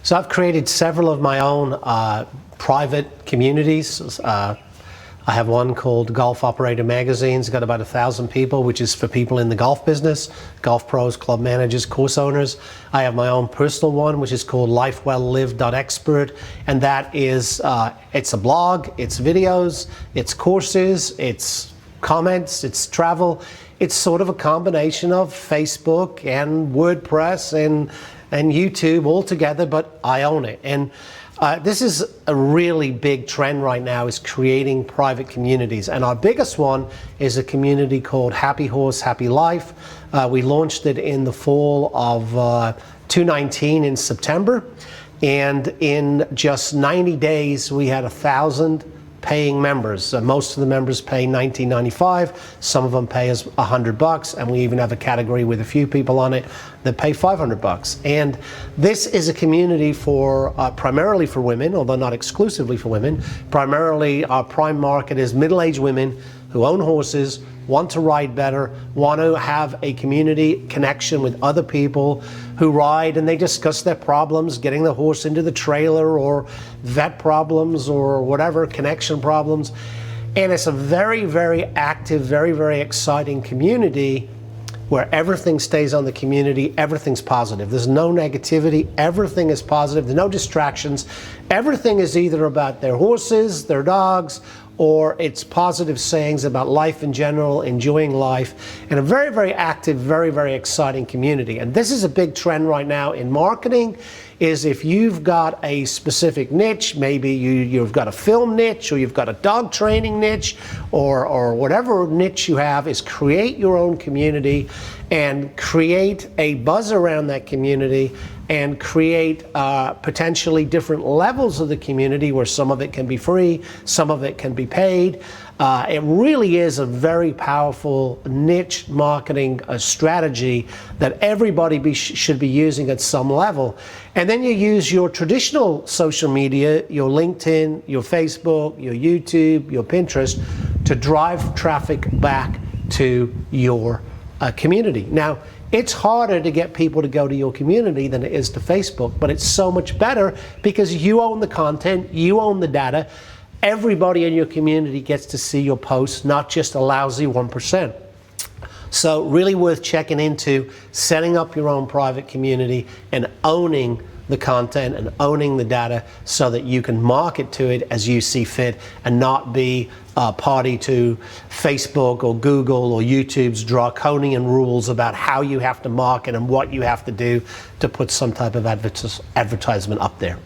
So I've created several of my own private communities. I have one called Golf Operator Magazine. It's got about 1,000 people, which is for people in the golf business, golf pros, club managers, course owners. I have my own personal one, which is called LifeWellLived.Expert, and that is, it's a blog, it's videos, it's courses, it's comments, it's travel. It's sort of a combination of Facebook and WordPress and YouTube all together, but I own it. And this is a really big trend right now, is creating private communities. And our biggest one is a community called Happy Horse, Happy Life. We launched it in the fall of 2019 in September. And in just 90 days, we had 1,000 paying members. Most of the members pay $19.95. Some of them pay us $100, and we even have a category with a few people on it that pay $500. And this is a community for primarily for women, although not exclusively for women. Primarily, our prime market is middle-aged women who own horses, want to ride better, want to have a community connection with other people who ride, and they discuss their problems, getting the horse into the trailer, or vet problems, or whatever, connection problems. And it's a very, very active, very, very exciting community where everything stays on the community, everything's positive. There's no negativity, everything is positive, there's no distractions. Everything is either about their horses, their dogs, or it's positive sayings about life in general, enjoying life, and a very, very active, very, very exciting community. And this is a big trend right now in marketing, is if you've got a specific niche, maybe you've got a film niche, or you've got a dog training niche, or whatever niche you have, is create your own community and create a buzz around that community, and create potentially different levels of the community where some of it can be free, some of it can be paid. It really is a very powerful niche marketing strategy that everybody should be using at some level. And then you use your traditional social media, your LinkedIn, your Facebook, your YouTube, your Pinterest, to drive traffic back to your community. Now, it's harder to get people to go to your community than it is to Facebook, but it's so much better because you own the content, you own the data. Everybody in your community gets to see your posts, not just a lousy 1%. So really worth checking into setting up your own private community and owning the content and owning the data so that you can market to it as you see fit and not be party to Facebook or Google or YouTube's draconian rules about how you have to market and what you have to do to put some type of advertisement up there.